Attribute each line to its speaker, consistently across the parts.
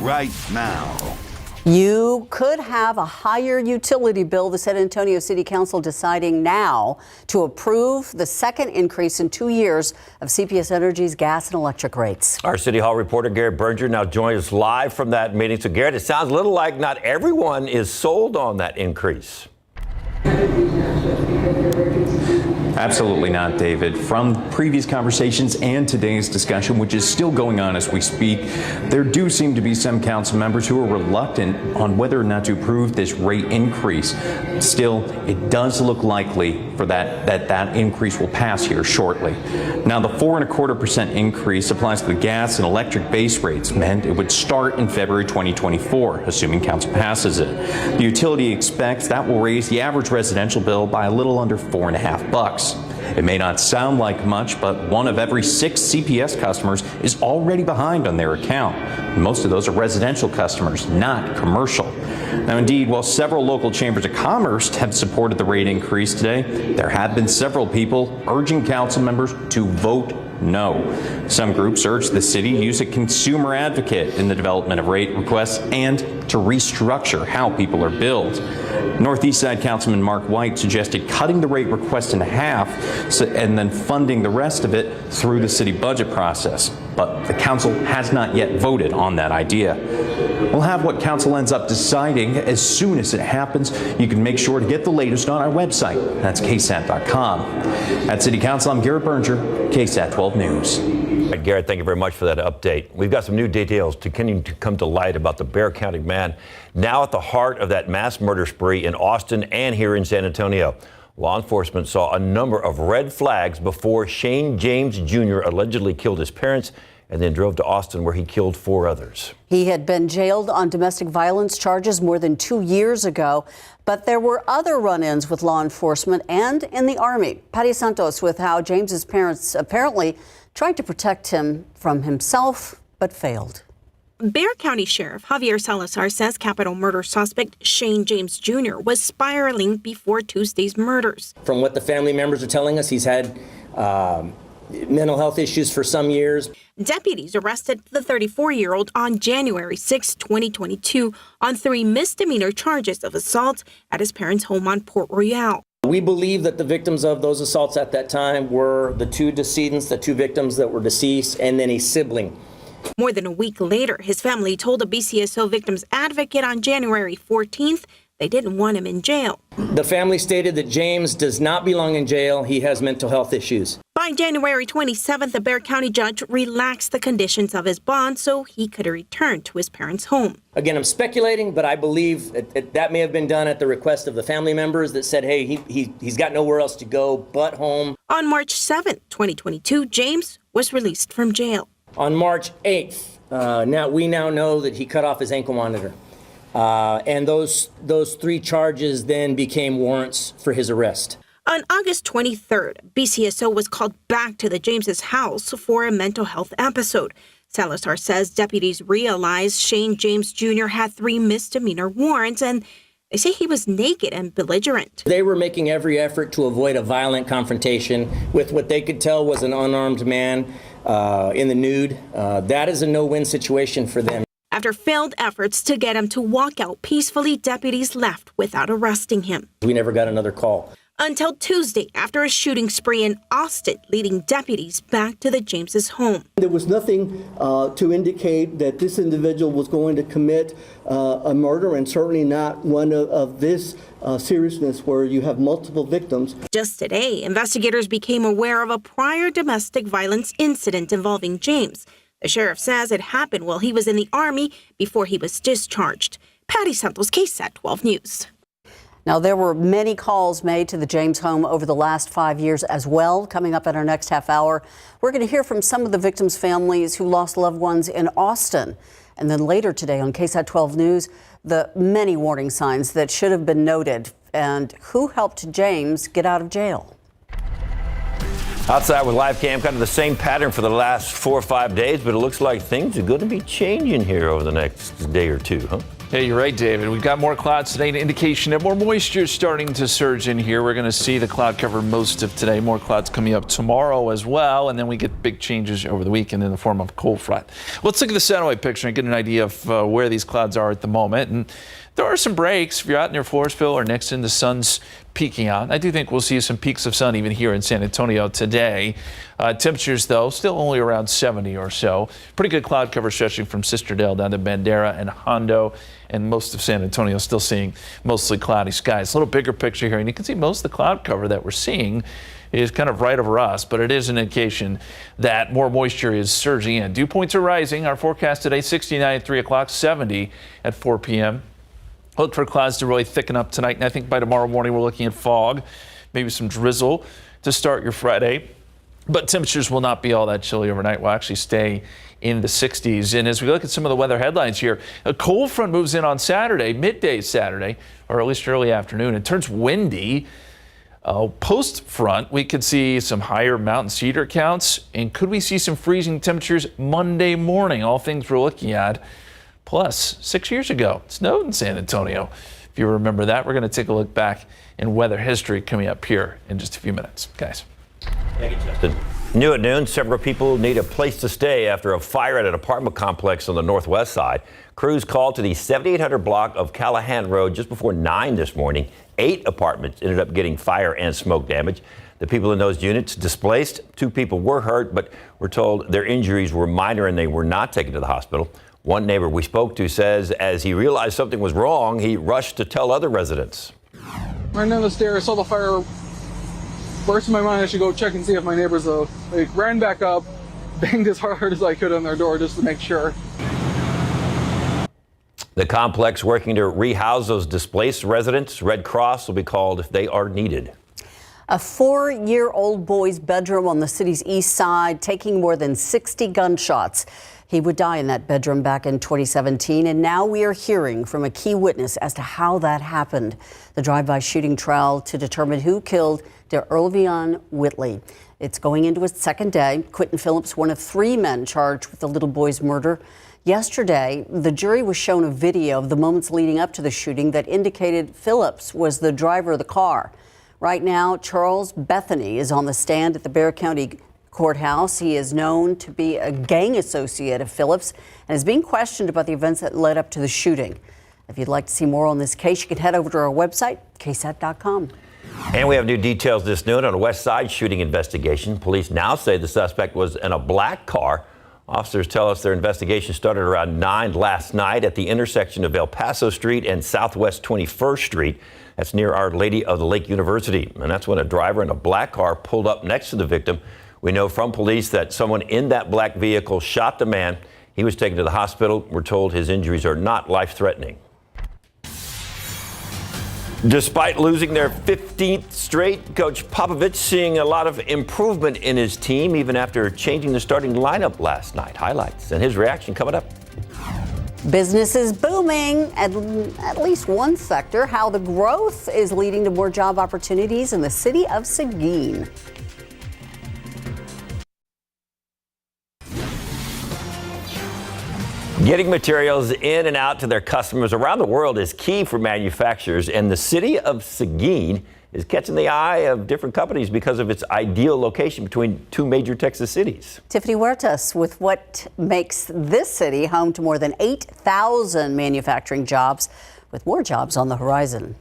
Speaker 1: right now.
Speaker 2: You could have a higher utility bill. The San Antonio City Council deciding now to approve the second increase in 2 years of CPS Energy's gas and electric rates.
Speaker 3: Our City Hall reporter Garrett Berger now joins us live from that meeting. So Garrett, it sounds a little like not everyone is sold on that increase.
Speaker 4: Absolutely not, David. From previous conversations and today's discussion, which is still going on as we speak, there do seem to be some council members who are reluctant on whether or not to approve this rate increase. Still, it does look likely for that increase will pass here shortly. Now, the 4.25% increase applies to the gas and electric base rates, meant it would start in February 2024, assuming council passes it. The utility expects that will raise the average residential bill by a little under $4.50. It may not sound like much, but 1 of every 6 CPS customers is already behind on their account. Most of those are residential customers, not commercial. Now, indeed, while several local chambers of commerce have supported the rate increase today, there have been several people urging council members to vote no. Some groups urge the city to use a consumer advocate in the development of rate requests and to restructure how people are billed. Northeast Side Councilman Mark White suggested cutting the rate request in half and then funding the rest of it through the city budget process. But the council has not yet voted on that idea. We'll have what council ends up deciding as soon as it happens. You can make sure to get the latest on our website. That's KSAT.com. At City Council, I'm Garrett Berger, KSAT12 News.
Speaker 3: All right, Garrett, thank you very much for that update. We've got some new details continuing to come to light about the Bexar County man now at the heart of that mass murder spree in Austin and here in San Antonio. Law enforcement saw a number of red flags before Shane James Jr. allegedly killed his parents and then drove to Austin where he killed 4 others.
Speaker 2: He had been jailed on domestic violence charges more than 2 years ago, but there were other run-ins with law enforcement and in the Army. Patty Santos with how James's parents apparently tried to protect him from himself, but failed.
Speaker 5: Bexar County Sheriff Javier Salazar says capital murder suspect Shane James Jr. was spiraling before Tuesday's murders.
Speaker 6: From what the family members are telling us, he's had mental health issues for some years.
Speaker 5: Deputies arrested the 34-year-old on January 6, 2022 on 3 misdemeanor charges of assault at his parents' home on Port Royale.
Speaker 6: We believe that the victims of those assaults at that time were the 2 decedents, the 2 victims that were deceased, and then a sibling.
Speaker 5: More than a week later, his family told a BCSO victims advocate on January 14th they didn't want him in jail.
Speaker 6: The family stated that James does not belong in jail. He has mental health issues.
Speaker 5: By January 27th, the Bexar County judge relaxed the conditions of his bond so he could return to his parents' home.
Speaker 6: Again, I'm speculating, but I believe that may have been done at the request of the family members that said, hey, he's got nowhere else to go but home.
Speaker 5: On March 7th, 2022, James was released from jail.
Speaker 6: On March 8th, we now know that he cut off his ankle monitor. And those 3 charges then became warrants for his arrest.
Speaker 5: On August 23rd, BCSO was called back to the James's house for a mental health episode. Salazar says deputies realized Shane James Jr. had 3 misdemeanor warrants, and they say he was naked and belligerent.
Speaker 6: They were making every effort to avoid a violent confrontation with what they could tell was an unarmed man in the nude. That is a no-win situation for them.
Speaker 5: After failed efforts to get him to walk out peacefully, deputies left without arresting him.
Speaker 6: We never got another call.
Speaker 5: Until Tuesday, after a shooting spree in Austin, leading deputies back to the James's home.
Speaker 7: There was nothing to indicate that this individual was going to commit a murder, and certainly not one of this seriousness where you have multiple victims.
Speaker 5: Just today, investigators became aware of a prior domestic violence incident involving James. The sheriff says it happened while he was in the Army before he was discharged. Patty Santos, KSAT12 News.
Speaker 2: Now, there were many calls made to the James home over the last 5 years as well. Coming up in our next half hour, we're going to hear from some of the victims' families who lost loved ones in Austin. And then later today on KSAT12 News, the many warning signs that should have been noted and who helped James get out of jail.
Speaker 3: Outside with live cam, kind of the same pattern for the last 4 or 5 days, but it looks like things are going to be changing here over the next day or two, huh?
Speaker 1: Yeah, you're right, David. We've got more clouds today, an indication that more moisture is starting to surge in here. We're going to see the cloud cover most of today. More clouds coming up tomorrow as well, and then we get big changes over the weekend in the form of a cold front. Let's look at the satellite picture and get an idea of where these clouds are at the moment. And there are some breaks if you're out near Floresville or next in the sun's peeking out. I do think we'll see some peaks of sun even here in San Antonio today. Temperatures, though, still only around 70 or so. Pretty good cloud cover stretching from Sisterdale down to Bandera and Hondo, and most of San Antonio still seeing mostly cloudy skies. A little bigger picture here, and you can see most of the cloud cover that we're seeing is kind of right over us, but it is an indication that more moisture is surging in. Dew points are rising. Our forecast today, 69 at 3 o'clock, 70 at 4 p.m. Look for clouds to really thicken up tonight, and I think by tomorrow morning we're looking at fog, maybe some drizzle to start your Friday. But temperatures will not be all that chilly overnight. We'll actually stay in the 60s. And as we look at some of the weather headlines here, a cold front moves in on Saturday, midday Saturday, or at least early afternoon. It turns windy. Post front, we could see some higher mountain cedar counts. And could we see some freezing temperatures Monday morning? All things we're looking at. Plus, 6 years ago, it snowed in San Antonio. If you remember that, we're going to take a look back in weather history coming up here in just a few minutes. Guys.
Speaker 3: Thank you, Justin. New at noon, several people need a place to stay after a fire at an apartment complex on the northwest side. Crews called to the 7800 block of Callahan Road just before 9 this morning. 8 apartments ended up getting fire and smoke damage. The people in those units displaced. 2 people were hurt, but we're told their injuries were minor and they were not taken to the hospital. One neighbor we spoke to says as he realized something was wrong, he rushed to tell other residents.
Speaker 8: Ran down the stairs, saw the fire burst in my mind. I should go check and see if my neighbors ran back up, banged as hard as I could on their door just to make sure.
Speaker 3: The complex working to rehouse those displaced residents. Red Cross will be called if they are needed.
Speaker 2: A 4-year-old boy's bedroom on the city's east side taking more than 60 gunshots. He would die in that bedroom back in 2017, and now we are hearing from a key witness as to how that happened. The drive-by shooting trial to determine who killed DeErlevion Whitley. It's going into its second day. Quentin Phillips, one of 3 men charged with the little boy's murder. Yesterday, the jury was shown a video of the moments leading up to the shooting that indicated Phillips was the driver of the car. Right now, Charles Bethany is on the stand at the Bexar County Courthouse. He is known to be a gang associate of Phillips and is being questioned about the events that led up to the shooting. If you'd like to see more on this case, you can head over to our website, KSAT12.
Speaker 3: And we have new details this noon on a West Side shooting investigation. Police now say the suspect was in a black car. Officers tell us their investigation started around 9 last night at the intersection of El Paso Street and Southwest 21st Street. That's near Our Lady of the Lake University. And that's when a driver in a black car pulled up next to the victim. We know from police that someone in that black vehicle shot the man. He was taken to the hospital. We're told his injuries are not life-threatening. Despite losing their 15th straight, Coach Popovich seeing a lot of improvement in his team, even after changing the starting lineup last night. Highlights and his reaction coming up.
Speaker 2: Business is booming at least one sector. How the growth is leading to more job opportunities in the city of Seguin.
Speaker 3: Getting materials in and out to their customers around the world is key for manufacturers, and the city of Seguin is catching the eye of different companies because of its ideal location between 2 major Texas cities.
Speaker 2: Tiffany Huertas with what makes this city home to more than 8,000 manufacturing jobs, with more jobs on the horizon.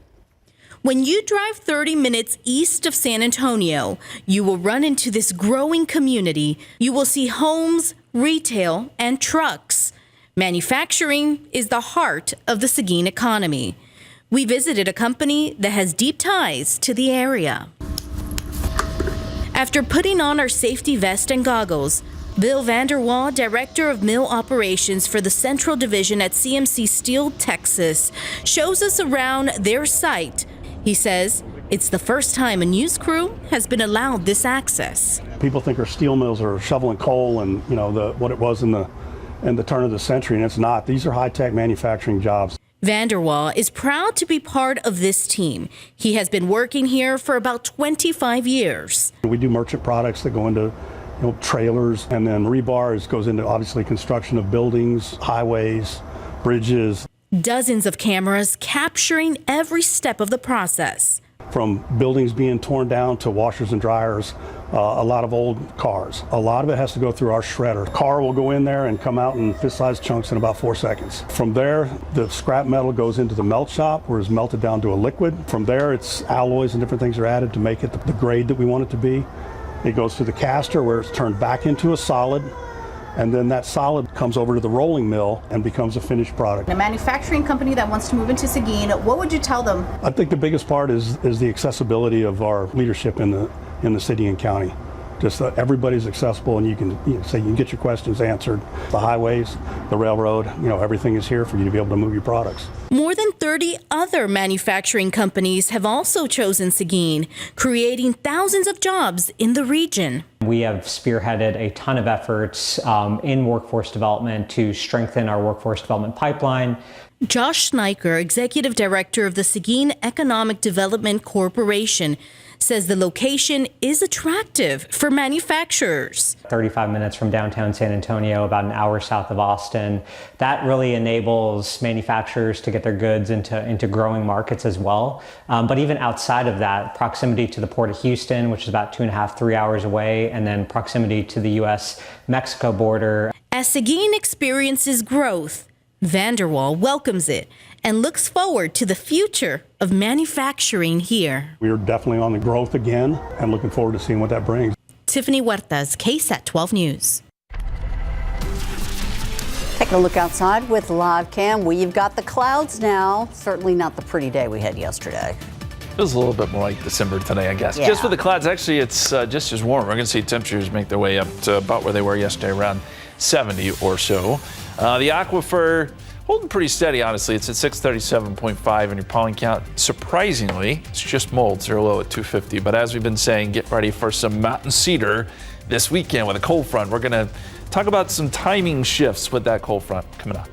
Speaker 9: When you drive 30 minutes east of San Antonio, you will run into this growing community. You will see homes, retail, and trucks. Manufacturing is the heart of the Seguin economy. We visited a company that has deep ties to the area. After putting on our safety vest and goggles, Bill Vanderwall, Director of Mill Operations for the Central Division at CMC Steel, Texas, shows us around their site. He says it's the first time a news crew has been allowed this access.
Speaker 10: People think our steel mills are shoveling coal and, what it was in the turn of the century, and it's not. These are high-tech manufacturing jobs.
Speaker 9: Vanderwall is proud to be part of this team. He has been working here for about 25 years.
Speaker 10: We do merchant products that go into trailers, and then rebar goes into obviously construction of buildings, highways, bridges.
Speaker 9: Dozens of cameras capturing every step of the process.
Speaker 10: From buildings being torn down to washers and dryers, a lot of old cars. A lot of it has to go through our shredder. Car will go in there and come out in fist-sized chunks in about 4 seconds. From there, the scrap metal goes into the melt shop where it's melted down to a liquid. From there, it's alloys and different things are added to make it the grade that we want it to be. It goes to the caster where it's turned back into a solid, and then that solid comes over to the rolling mill and becomes a finished product.
Speaker 11: A manufacturing company that wants to move into Seguin, what would you tell them?
Speaker 10: I think the biggest part is the accessibility of our leadership in the city and county. Just that everybody's accessible, and you can get your questions answered. The highways, the railroad, everything is here for you to be able to move your products.
Speaker 9: More than 30 other manufacturing companies have also chosen Seguin, creating thousands of jobs in the region.
Speaker 12: We have spearheaded a ton of efforts in workforce development to strengthen our workforce development pipeline.
Speaker 9: Josh Sniker, executive director of the Seguin Economic Development Corporation, says the location is attractive for manufacturers.
Speaker 12: 35 minutes from downtown San Antonio, about an hour south of Austin. That really enables manufacturers to get their goods into growing markets as well. But even outside of that, proximity to the Port of Houston, which is about 2.5, 3 hours away, and then proximity to the U.S.-Mexico border.
Speaker 9: As Seguin experiences growth, Vanderwall welcomes it and looks forward to the future of manufacturing here.
Speaker 10: We are definitely on the growth again and looking forward to seeing what that brings.
Speaker 9: Tiffany Huertas, KSAT12 News.
Speaker 2: Taking a look outside with live cam. We've got the clouds now. Certainly not the pretty day we had yesterday.
Speaker 1: It was a little bit more like December today, I guess.
Speaker 2: Yeah.
Speaker 1: Just with the clouds, actually, it's just as warm. We're going to see temperatures make their way up to about where they were yesterday, around 70 or so. The aquifer holding pretty steady, honestly. It's at 637.5 in your pollen count. Surprisingly, it's just mold, zero low at 250. But as we've been saying, get ready for some mountain cedar this weekend with a cold front. We're going to talk about some timing shifts with that cold front coming up.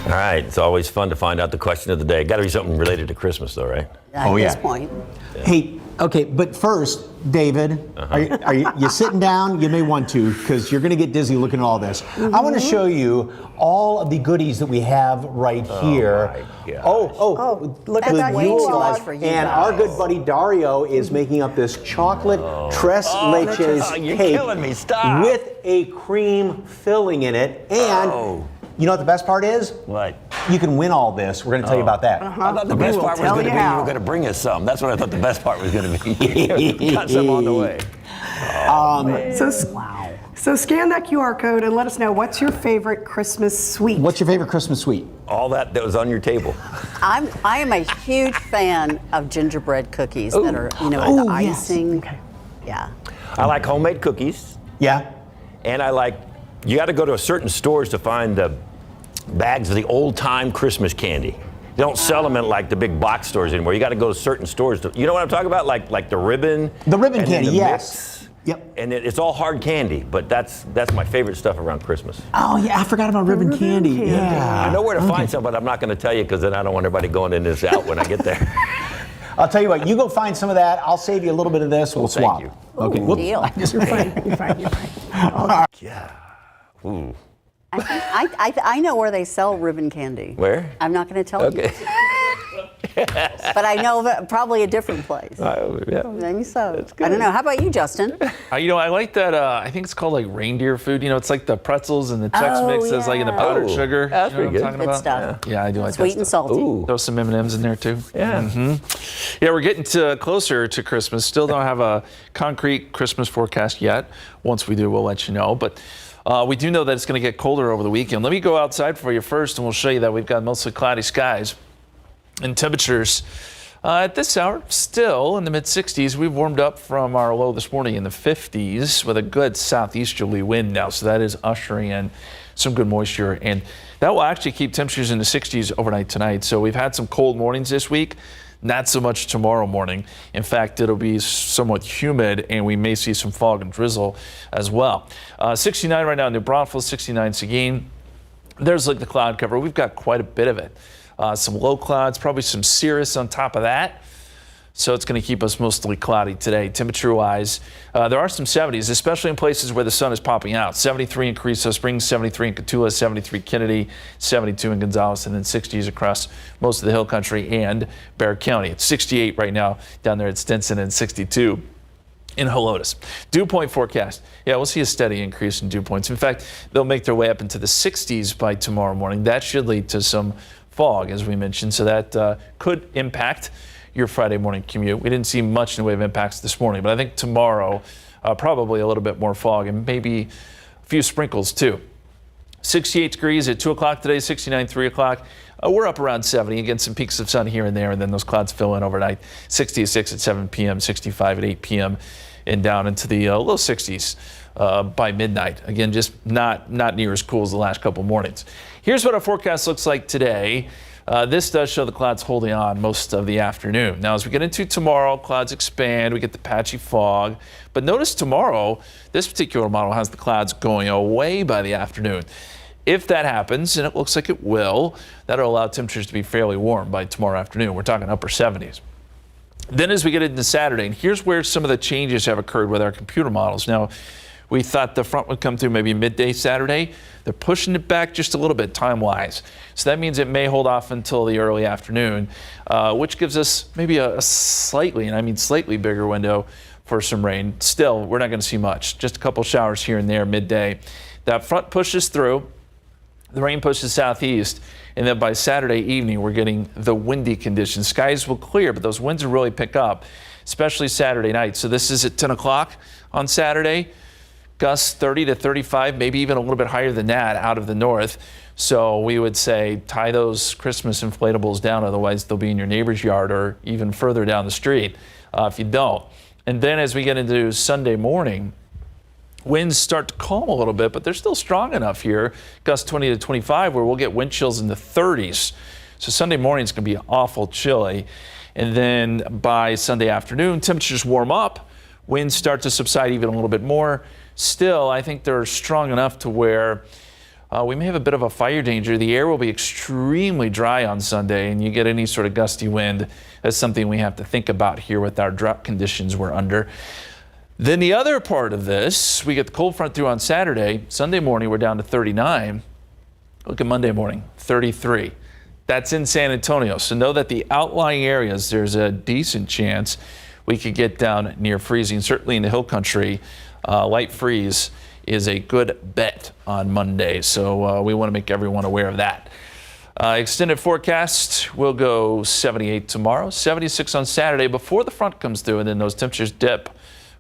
Speaker 3: All right, it's always fun to find out the question of the day. Got to be something related to Christmas, though, right?
Speaker 2: At this point.
Speaker 13: Hey, okay, but first, David, are you sitting down? You may want to, because you're going to get dizzy looking at all this. I want to show you all of the goodies that we have right here.
Speaker 2: Look at that
Speaker 13: Yule
Speaker 2: for you
Speaker 13: and
Speaker 2: guys.
Speaker 13: our good buddy Dario is making up this chocolate tres leches
Speaker 3: you're
Speaker 13: cake
Speaker 3: killing me. Stop.
Speaker 13: with a cream filling in it. And you know what the best part is?
Speaker 3: What?
Speaker 13: You can win all this. We're going to tell you about that.
Speaker 3: I thought the best part was going to be you were going to bring us some. That's what I thought the best part was going to be. Got some on the way.
Speaker 14: So scan that QR code and let us know what's your favorite Christmas sweet.
Speaker 13: What's your favorite Christmas sweet?
Speaker 3: All that was on your table.
Speaker 2: I am a huge fan of gingerbread cookies that are, the icing.
Speaker 14: Okay.
Speaker 2: Yeah.
Speaker 3: I like homemade cookies.
Speaker 13: Yeah.
Speaker 3: And you got to go to certain stores to find the bags of the old-time Christmas candy. They don't sell them in like the big box stores anymore. You got to go to certain stores. You know what I'm talking about? Like the ribbon.
Speaker 13: The ribbon
Speaker 3: and
Speaker 13: candy,
Speaker 3: the
Speaker 13: yes.
Speaker 3: mix.
Speaker 13: Yep.
Speaker 3: And it's all hard candy, but that's my favorite stuff around Christmas.
Speaker 13: Oh, yeah, I forgot about ribbon candy. Yeah.
Speaker 3: I know where to find some, but I'm not going to tell you because then I don't want everybody going in this out when I get there.
Speaker 13: I'll tell you what, you go find some of that. I'll save you a little bit of this. We'll swap.
Speaker 3: Thank you.
Speaker 13: Okay.
Speaker 2: Ooh, deal.
Speaker 14: You're fine.
Speaker 3: Yeah. Ooh.
Speaker 2: I know where they sell ribbon candy.
Speaker 3: Where?
Speaker 2: I'm not going to tell you.
Speaker 3: Okay.
Speaker 2: But I know probably a different place.
Speaker 3: Yeah.
Speaker 2: Maybe so.
Speaker 3: That's good.
Speaker 2: I don't know. How about you, Justin?
Speaker 1: I like that. I think it's called like reindeer food. It's like the pretzels and the Chex Mix is like in the powdered sugar.
Speaker 3: That's
Speaker 1: you know
Speaker 3: pretty
Speaker 1: what I'm
Speaker 3: good.
Speaker 1: talking
Speaker 2: Good
Speaker 1: about?
Speaker 2: stuff.
Speaker 1: Yeah, I do like
Speaker 2: Sweet
Speaker 1: that
Speaker 2: and
Speaker 1: stuff.
Speaker 2: salty.
Speaker 3: Ooh.
Speaker 1: Throw some M&Ms in there too.
Speaker 3: Yeah.
Speaker 1: Yeah, we're getting closer to Christmas. Still don't have a concrete Christmas forecast yet. Once we do, we'll let you know. But we do know that it's going to get colder over the weekend. Let me go outside for you first, and we'll show you that we've got mostly cloudy skies and temperatures. At this hour, still in the mid-60s. We've warmed up from our low this morning in the 50s with a good southeasterly wind now, so that is ushering in some good moisture, and that will actually keep temperatures in the 60s overnight tonight. So we've had some cold mornings this week. Not so much tomorrow morning. In fact, it'll be somewhat humid, and we may see some fog and drizzle as well. 69 right now in New Braunfels, 69 Seguin. There's like the cloud cover. We've got quite a bit of it. Some low clouds, probably some cirrus on top of that. So it's going to keep us mostly cloudy today. Temperature-wise, there are some 70s, especially in places where the sun is popping out. 73 in Carrizo Springs, 73 in Cotulla, 73 Kennedy, 72 in Gonzales, and then 60s across most of the hill country and Bexar County. It's 68 right now down there at Stinson and 62 in Helotes. Dew point forecast. Yeah, we'll see a steady increase in dew points. In fact, they'll make their way up into the 60s by tomorrow morning. That should lead to some fog, as we mentioned, so that could impact your Friday morning commute. We didn't see much in the way of impacts this morning, but I think tomorrow probably a little bit more fog and maybe a few sprinkles too. 68 degrees at 2 o'clock today, 69 3 o'clock. We're up around 70. Again, some peaks of sun here and there, and then those clouds fill in overnight. 66 at 7 p.m., 65 at 8 p.m., and down into the low 60s by midnight. Again, just not near as cool as the last couple mornings. Here's what our forecast looks like today. This does show the clouds holding on most of the afternoon. Now, as we get into tomorrow, clouds expand. We get the patchy fog. But notice tomorrow, this particular model has the clouds going away by the afternoon. If that happens, and it looks like it will, that'll allow temperatures to be fairly warm by tomorrow afternoon. We're talking upper 70s. Then as we get into Saturday, and here's where some of the changes have occurred with our computer models. Now, we thought the front would come through maybe midday Saturday. They're pushing it back just a little bit time-wise. So that means it may hold off until the early afternoon, which gives us maybe a slightly, and I mean slightly bigger window for some rain. Still, we're not going to see much. Just a couple showers here and there midday. That front pushes through. The rain pushes southeast. And then by Saturday evening, we're getting the windy conditions. Skies will clear, but those winds will really pick up, especially Saturday night. So this is at 10 o'clock on Saturday. Gusts 30 to 35, maybe even a little bit higher than that out of the north. So we would say tie those Christmas inflatables down, otherwise they'll be in your neighbor's yard or even further down the street if you don't. And then as we get into Sunday morning, winds start to calm a little bit, but they're still strong enough here. Gusts 20 to 25 where we'll get wind chills in the 30s. So Sunday morning is going to be awful chilly. And then by Sunday afternoon, temperatures warm up. Winds start to subside even a little bit more. Still, I think they're strong enough to where we may have a bit of a fire danger. The air will be extremely dry on Sunday, and you get any sort of gusty wind. That's something we have to think about here with our drought conditions we're under. Then the other part of this, we get the cold front through on Saturday. Sunday morning, we're down to 39. Look at Monday morning, 33. That's in San Antonio. So know that the outlying areas, there's a decent chance we could get down near freezing. Certainly in the hill country, light freeze is a good bet on Monday. So we want to make everyone aware of that. Extended forecast, we'll go 78 tomorrow, 76 on Saturday before the front comes through, and then those temperatures dip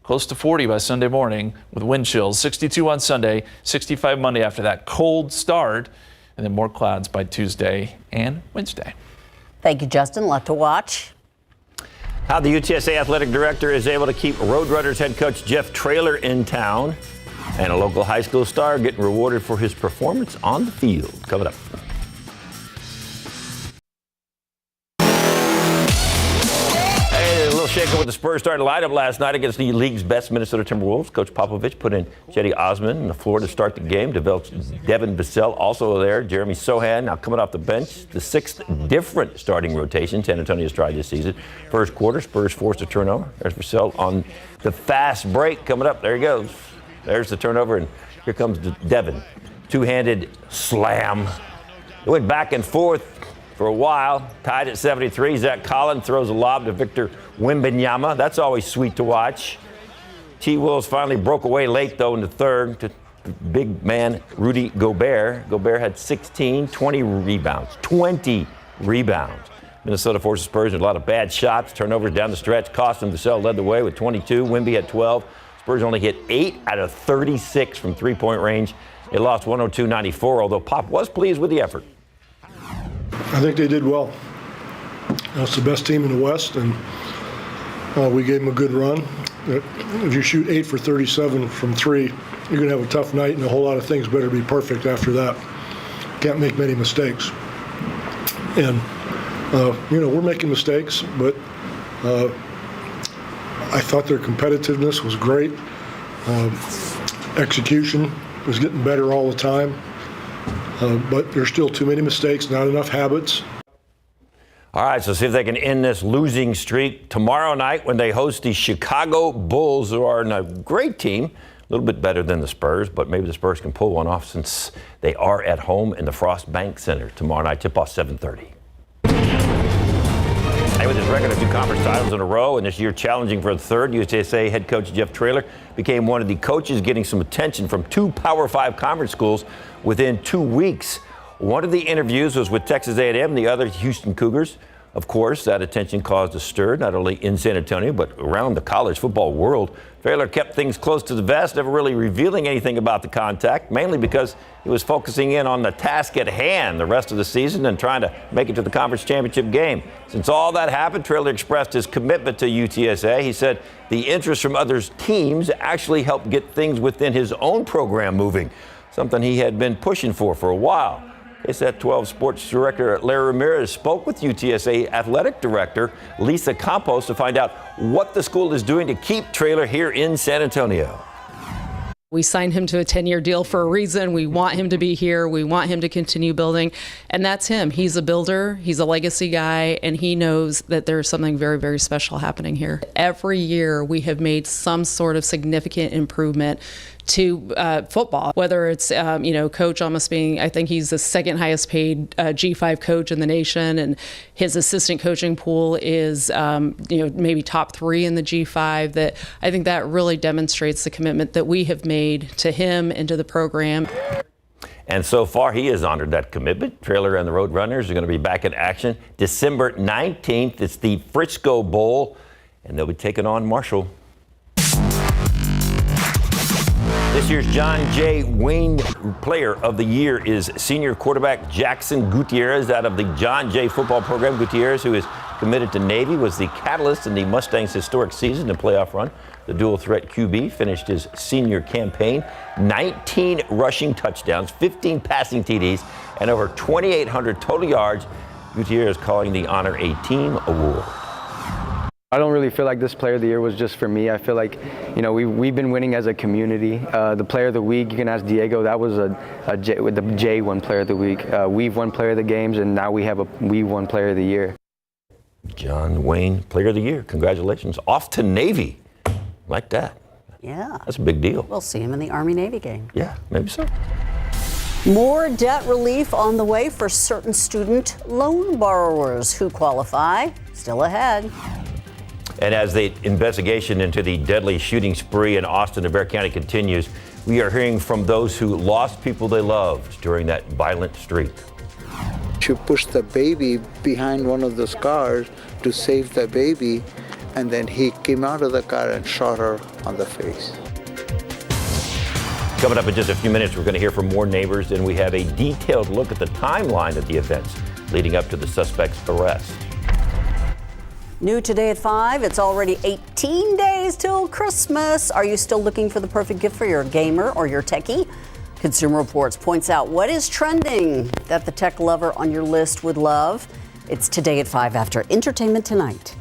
Speaker 1: close to 40 by Sunday morning with wind chills. 62 on Sunday, 65 Monday after that cold start, and then more clouds by Tuesday and Wednesday.
Speaker 2: Thank you, Justin. A lot to watch.
Speaker 3: How the UTSA athletic director is able to keep Roadrunners head coach Jeff Traylor in town, and a local high school star getting rewarded for his performance on the field. Coming up. Shaking with the Spurs starting lineup last night against the league's best Minnesota Timberwolves. Coach Popovich put in Cedi Osman on the floor to start the game. Developed Devin Vassell also there. Jeremy Sohan now coming off the bench. The sixth different starting rotation San Antonio's tried this season. First quarter, Spurs forced a turnover. There's Vassell on the fast break coming up. There he goes. There's the turnover, and here comes Devin. Two-handed slam. It went back and forth for a while, tied at 73. Zach Collins throws a lob to Victor Wembanyama. That's always sweet to watch. T. Wills finally broke away late, though, in the third to big man Rudy Gobert. Gobert had 20 rebounds. Minnesota forces Spurs in a lot of bad shots. Turnovers down the stretch cost them. Vassell led the way with 22. Wemby had 12. Spurs only hit 8 out of 36 from three-point range. They lost 102-94, although Pop was pleased with the effort.
Speaker 15: I think they did well. It's the best team in the West, and we gave them a good run. If you shoot 8 for 37 from 3, you're going to have a tough night, and a whole lot of things better be perfect after that. Can't make many mistakes. And We're making mistakes, but I thought their competitiveness was great. Execution was getting better all the time, but there's still too many mistakes, not enough habits.
Speaker 3: All right, so see if they can end this losing streak tomorrow night when they host the Chicago Bulls, who are a great team, a little bit better than the Spurs, but maybe the Spurs can pull one off since they are at home in the Frost Bank Center tomorrow night. Tip-off 7:30. And with his record of 2 conference titles in a row and this year challenging for the third, UTSA head coach Jeff Traylor became one of the coaches getting some attention from 2 Power 5 conference schools within 2 weeks. One of the interviews was with Texas A&M, the other Houston Cougars. Of course, that attention caused a stir, not only in San Antonio, but around the college football world. Traylor kept things close to the vest, never really revealing anything about the contact, mainly because he was focusing in on the task at hand the rest of the season and trying to make it to the conference championship game. Since all that happened, Traylor expressed his commitment to UTSA. He said the interest from other teams actually helped get things within his own program moving, something he had been pushing for a while. KSAT12 sports director Larry Ramirez spoke with UTSA athletic director Lisa Campos to find out what the school is doing to keep Traylor here in San Antonio.
Speaker 16: We signed him to a 10-year deal for a reason. We want him to be here. We want him to continue building. And that's him. He's a builder. He's a legacy guy. And he knows that there's something very, very special happening here. Every year we have made some sort of significant improvement to football, whether it's, Coach almost being, I think he's the second highest paid G5 coach in the nation. And his assistant coaching pool is, maybe top 3 in the G5. That I think that really demonstrates the commitment that we have made to him and to the program.
Speaker 3: And so far, he has honored that commitment. Traylor and the Roadrunners are going to be back in action December 19th. It's the Frisco Bowl, and they'll be taking on Marshall. This year's John J. Wayne Player of the Year is senior quarterback Jackson Gutierrez out of the John Jay football program. Gutierrez, who is committed to Navy, was the catalyst in the Mustangs' historic season and playoff run. The dual threat QB finished his senior campaign 19 rushing touchdowns, 15 passing TDs, and over 2,800 total yards. Gutierrez calling the honor a team award.
Speaker 17: I don't really feel like this Player of the Year was just for me. I feel like, we've been winning as a community. The Player of the Week, you can ask Diego, that was the J won Player of the Week. We've won Player of the Games, and now we've won Player of the Year.
Speaker 3: John Wayne, Player of the Year. Congratulations. Off to Navy. Like that.
Speaker 2: Yeah.
Speaker 3: That's a big deal.
Speaker 2: We'll see him in the Army-Navy game.
Speaker 3: Yeah, maybe so.
Speaker 2: More debt relief on the way for certain student loan borrowers who qualify. Still ahead.
Speaker 3: And as the investigation into the deadly shooting spree in Austin and Bexar County continues, we are hearing from those who lost people they loved during that violent streak.
Speaker 18: She pushed the baby behind one of those cars to save the baby, and then he came out of the car and shot her on the face.
Speaker 3: Coming up in just a few minutes, we're going to hear from more neighbors, and we have a detailed look at the timeline of the events leading up to the suspect's arrest.
Speaker 2: New today at 5, it's already 18 days till Christmas. Are you still looking for the perfect gift for your gamer or your techie? Consumer Reports points out what is trending that the tech lover on your list would love. It's today at 5 after Entertainment Tonight.